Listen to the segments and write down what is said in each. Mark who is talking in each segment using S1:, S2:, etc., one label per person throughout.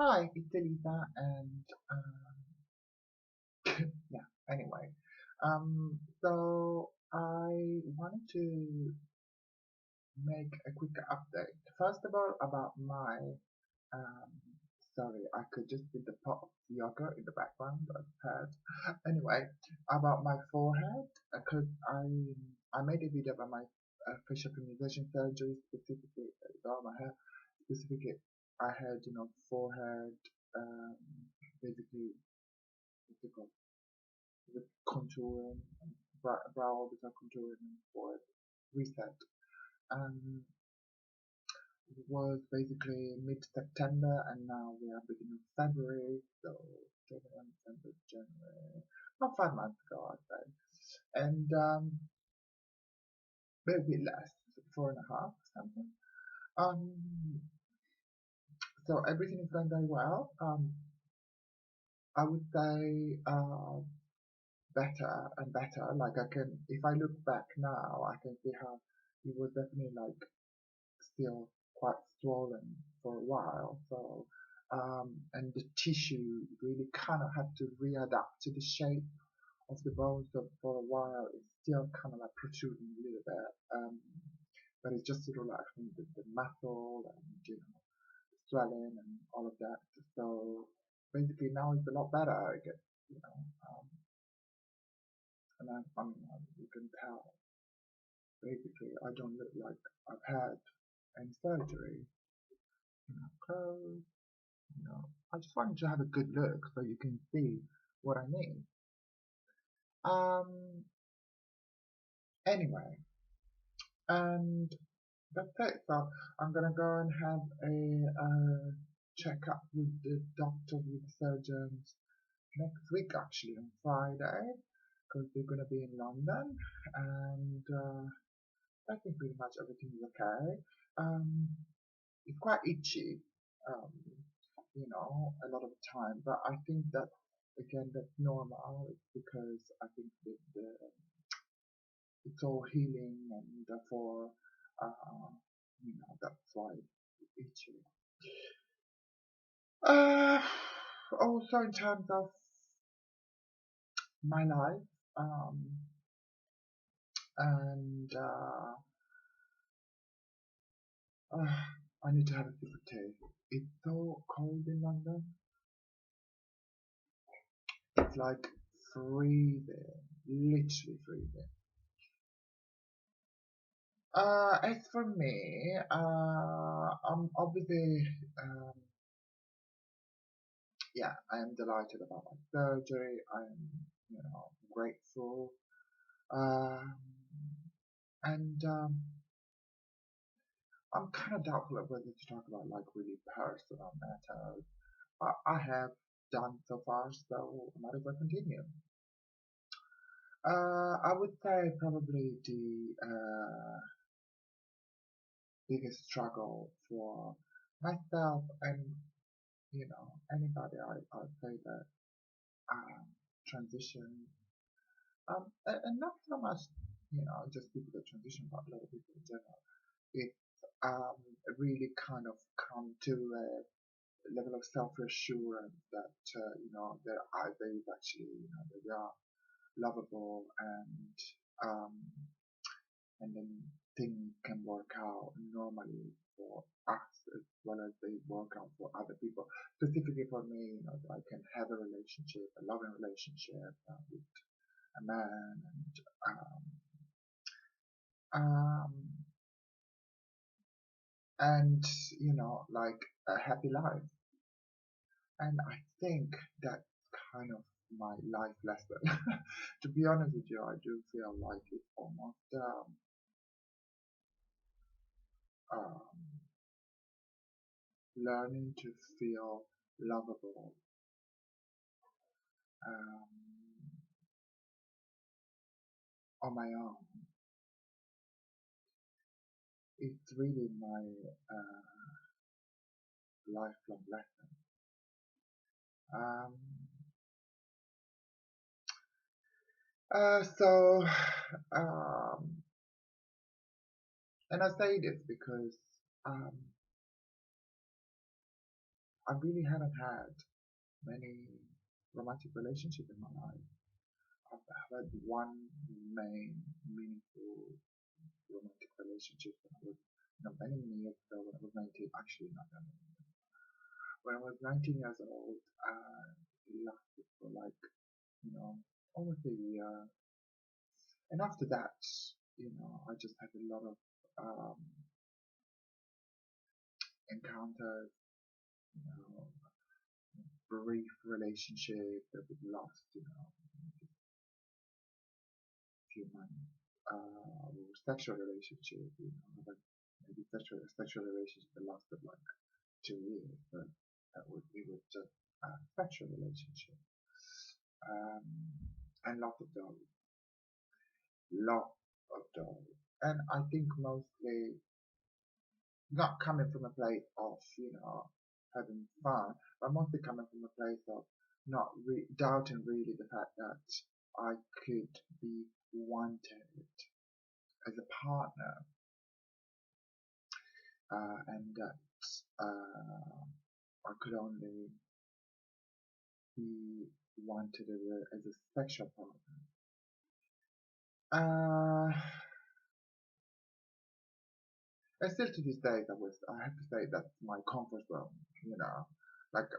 S1: Hi, it's Elisa, and yeah. Anyway, so I wanted to make a quick update. First of all, about my um, sorry, I could just see the pot of yogurt in the background. I've heard. Anyway, about my forehead, because I made a video about my facial feminization surgery specifically about my hair. Specifically, I had forehead, um, basically what's it called? With contouring, and brow with a contouring and forehead reset. Um, it was basically mid-September, and now we are beginning of February, so January, December, January, about 5 months ago, I'd say, and maybe less, 4.5, something. Um, so everything is going very well. I would say better and better. Like I can, if I look back now, I can see how it was definitely like still quite swollen for a while. So, and the tissue really kind of had to readapt to the shape of the bone. So for a while, it's still kind of like protruding a little bit. But it's just sort of like the muscle and swelling and all of that. So basically now it's a lot better. I guess you know, um, and you can tell. Basically, I don't look like I've had any surgery. Clothes. I just wanted to have a good look so you can see what I mean. Um, anyway, and that's it. So I'm gonna go and have a checkup with the doctor, with the surgeons next week, actually on Friday, because they're gonna be in London, and I think pretty much everything is okay. Um, it's quite itchy, um, a lot of the time. But I think that again, that's normal. It's because I think that it's all healing, and therefore, that's why it's itchy. Uh, Also in terms of my life, um, and I need to have a sip of tea. It's so cold in London. It's like freezing, literally freezing. As for me, I'm obviously, yeah, I am delighted about my surgery. I'm, grateful. Um, and I'm kind of doubtful of whether to talk about like really personal matters. But I have done so far, so I might as well continue. I would say probably the biggest struggle for myself and anybody. I'd say that um, transition, and not so much just people that transition, but a lot of people in general. It's really kind of come to a level of self-assurance that there is actually that we are lovable, um, and then things can work out normally for us as well as they work out for other people. Specifically for me, I can have a relationship, a loving relationship with a man, um, and like a happy life. And I think that's kind of my life lesson. To be honest with you, I do feel like it's almost um, learning to feel lovable um, on my own. It's really my lifelong lesson. Um, so, um, and I say this because um, I really haven't had many romantic relationships in my life. I've had one main meaningful romantic relationship when I was, many years ago when I was 19. Actually, not that many. When I was 19 years old, it lasted for like, you know, almost a year. And after that, I just had a lot of um, encounters, you know, brief relationship that would last, maybe a few months. Sexual relationship, like maybe sexual relationship that lasted like 2 years, but it was just a sexual relationship. Um, and lot of those. And I think mostly not coming from a place of, having fun, but mostly coming from a place of not doubting really the fact that I could be wanted as a partner, and that I could only be wanted as a sexual partner. Uh, and still to this day, I have to say that's my comfort zone, you know, like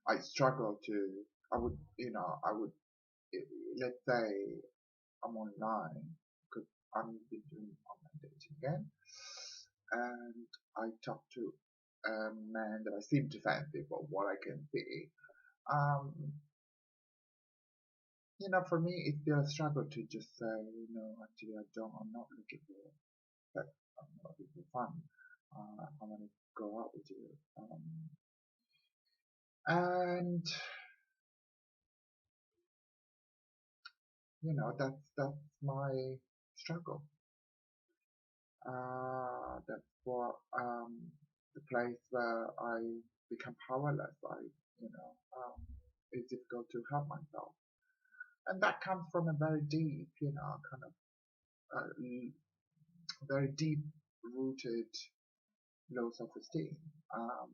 S1: I struggle to, I would, let's say I'm online, because I'm been doing online dating again, and I talk to a man that I seem to fancy for what I can see. Um, for me, it's still a struggle to just say, actually, I'm not looking for sex, I'm not looking for fun. I want to go out with you. And, that's my struggle. That's what, the place where I become powerless. It's difficult to help myself. And that comes from a very deep, kind of, very deep rooted low self-esteem. Um,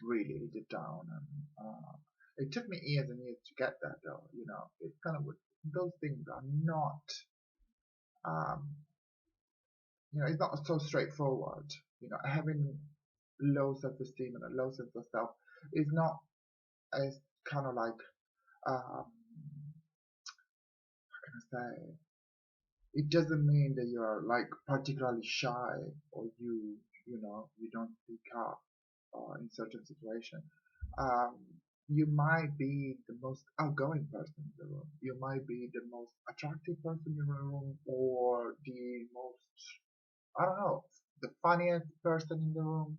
S1: really deep down. And it took me years and years to get that though. It's kind of, those things are not, um, it's not so straightforward. Having low self-esteem and a low sense of self is not as kind of like, how can I say, it doesn't mean that you're like particularly shy, or you don't speak up in certain situations. Um, you might be the most outgoing person in the room. You might be the most attractive person in the room, or the most, I don't know, the funniest person in the room,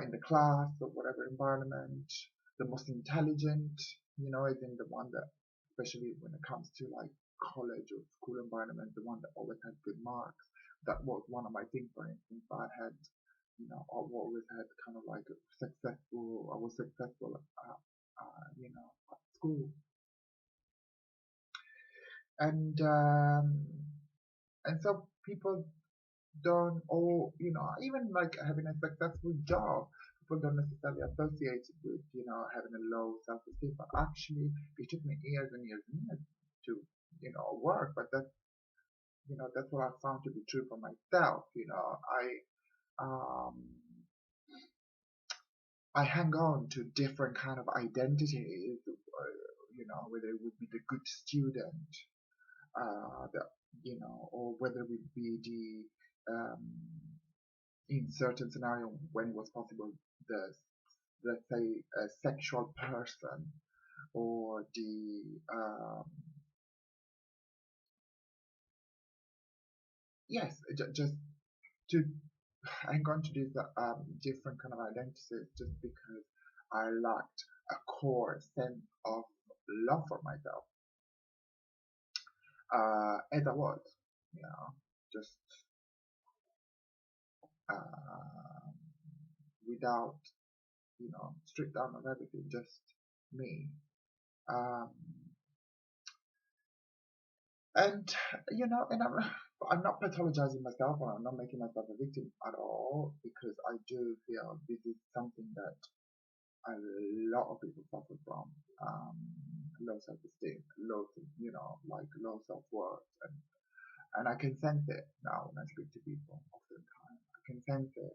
S1: in the class or whatever environment, the most intelligent, isn't the one that, especially when it comes to like college or school environment, the one that always had good marks. That was one of my things, for instance. I always had kind of like I was successful at school. And, so people don't, or even like having a successful job, people don't necessarily associate it with having a low self-esteem. But actually, it took me years and years and years to work. But that's what I found to be true for myself. Um I hang on to different kind of identities, whether it would be the good student, the, or whether it would be the, in certain scenario when it was possible, the, let's say, a sexual person, or the, yes, just to hang on to these different kind of identities, just because I lacked a core sense of love for myself, as I was, just, uh, without, stripped down of everything, just me. Um, And and I'm not pathologizing myself, or I'm not making myself a victim at all, because I do feel this is something that a lot of people suffer from. Um, Low self-esteem, like low self-worth, and I can sense it now when I speak to people. Oftentimes, I can sense it.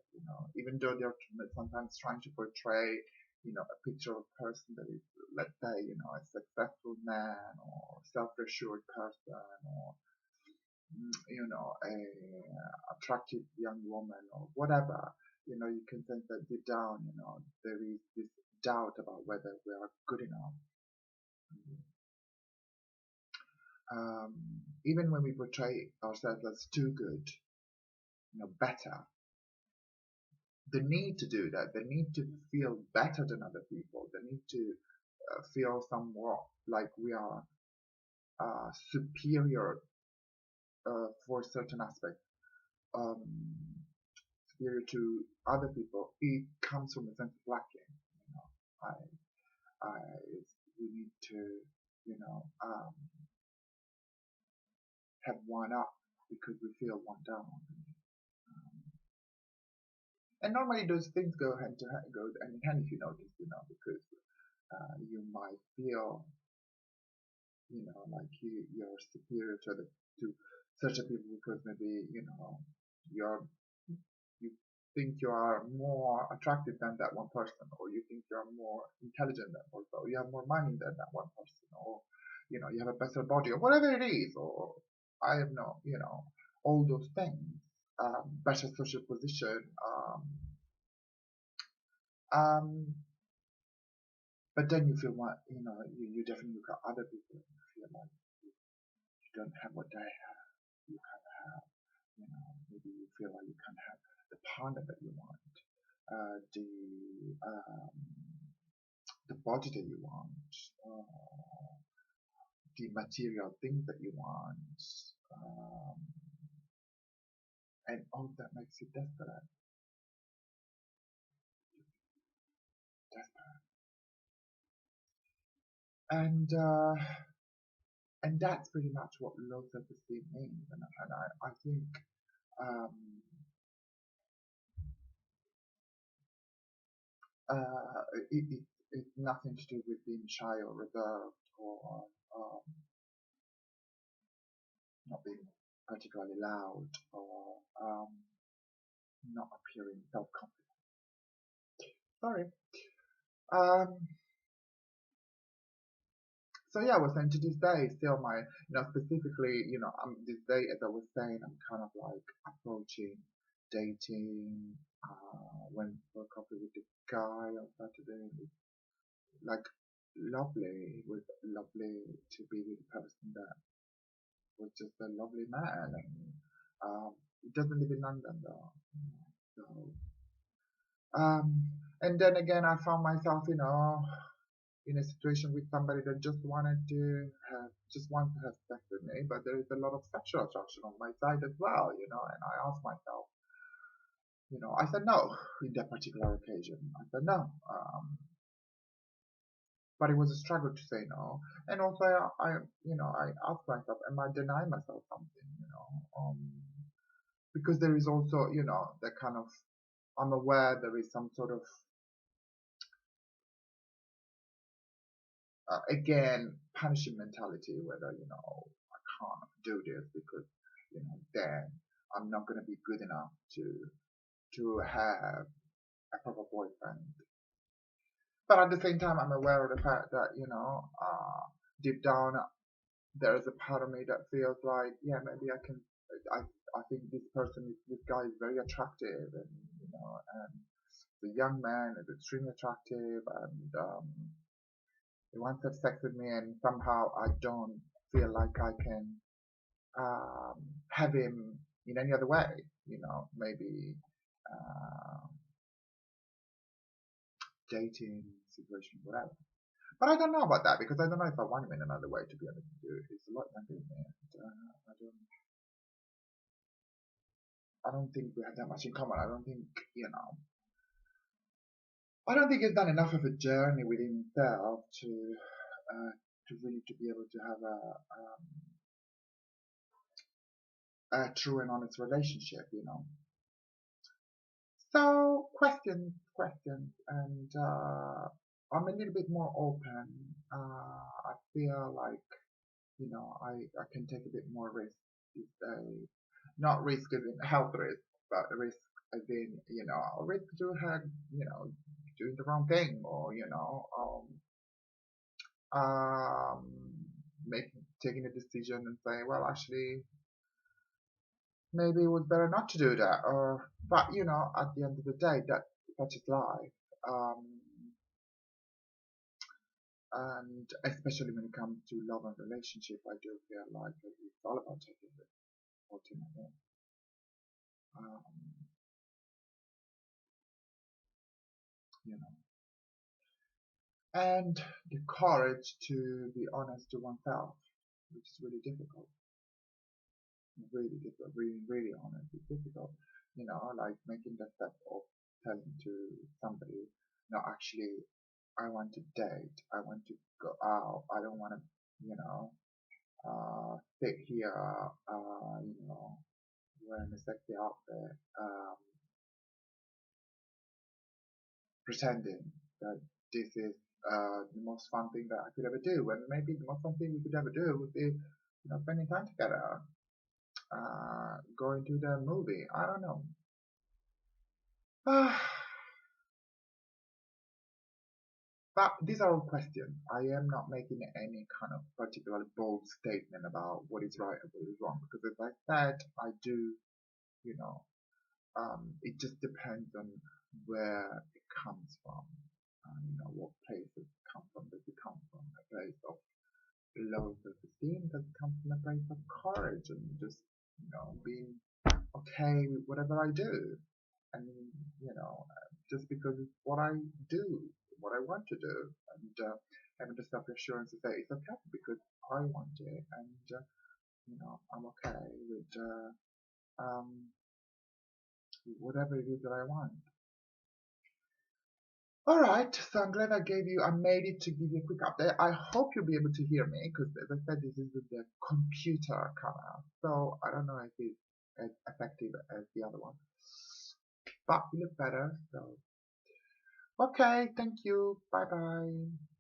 S1: Even though they're sometimes trying to portray, a picture of a person that is, let's say, a successful man or self-assured person, or a attractive young woman or whatever. You can sense that deep down, there is this doubt about whether we are good enough. Um, Even when we portray ourselves as too good, better, the need to do that, the need to feel better than other people, the need to feel somewhat like we are superior for certain aspects, um, superior to other people, it comes from a sense of lacking. I, we need to, have one up because we feel one down. And normally those things go hand to hand, go hand in hand if you notice, because you might feel, like you're superior to certain people because maybe, you're you think you are more attractive than that one person, or you think you're more intelligent than that person, or you have more money than that one person, or you have a better body, or whatever it is, or I have no, all those things, better social position, um, but then you feel what, you definitely look at other people and you feel like you don't have what they have, you can't have, maybe you feel like you can't have the partner that you want, uh, the um, the body that you want, uh, the material things that you want, um, and all that makes you desperate, desperate, and that's pretty much what low self-esteem means, and I think um, it's nothing to do with being shy or reserved, or um, not being particularly loud, or not appearing self-confident. Sorry. Um, so yeah, I was saying, to this day, still specifically, this day, as I was saying, I'm kind of like approaching dating, went for a coffee with this guy on Saturday, and it's like lovely. It was lovely to be with a person that was just a lovely man, and he doesn't live in London though, so um, and then again, I found myself, in a situation with somebody that just wants to have sex with me, but there is a lot of sexual attraction on my side as well, and I asked myself, I said no in that particular occasion. I said no, but it was a struggle to say no, and also I asked myself, am I denying myself something, because there is also, that kind of, I'm aware there is some sort of again, punishing mentality, whether, I can't do this because, then I'm not going to be good enough to have a proper boyfriend. But at the same time, I'm aware of the fact that, deep down, there is a part of me that feels like, yeah, maybe I, I think this guy is very attractive, and, and the young man is extremely attractive, and, he wants to have sex with me, and somehow I don't feel like I can um, have him in any other way. Maybe um, dating situation, whatever. But I don't know about that, because I don't know if I want him in another way. To be honest with you, he's a lot younger than me, and I don't think we have that much in common. I don't think he's done enough of a journey within himself to really to be able to have a true and honest relationship. So questions, and I'm a little bit more open. I feel like I can take a bit more risk these days. Not risk as in health risk, but risk as in risk to have doing the wrong thing, or um, making taking a decision and saying, well, actually, maybe it was better not to do that. Or but at the end of the day, that is life. Um, and especially when it comes to love and relationship, I do feel like it's all about taking risks ultimately. Um, you know, and the courage to be honest to oneself, which is really difficult, really, really honest. It's difficult, like making the step of telling to somebody, no, actually, I want to date, I want to go out, I don't want to, you know, sit here, wearing a sexy outfit, pretending that this is the most fun thing that I could ever do. And maybe the most fun thing we could ever do would be, spending time together, going to the movie. I don't know. But these are all questions. I am not making any kind of particularly bold statement about what is right and what is wrong, because as I said, I do, you know, it just depends on where it comes from, what place it comes from. Does it come from a place of low self-esteem? Does it come from a place of courage and just, being okay with whatever I do? And, just because it's what I do, what I want to do, and having the self-assurance to say it's okay because I want it, and, I'm okay with um, whatever it is that I want. All right, so I'm glad I made it to give you a quick update. I hope you'll be able to hear me because, as I said, this is with the computer camera, so I don't know if it's as effective as the other one, but you look better. So, okay, thank you. Bye bye.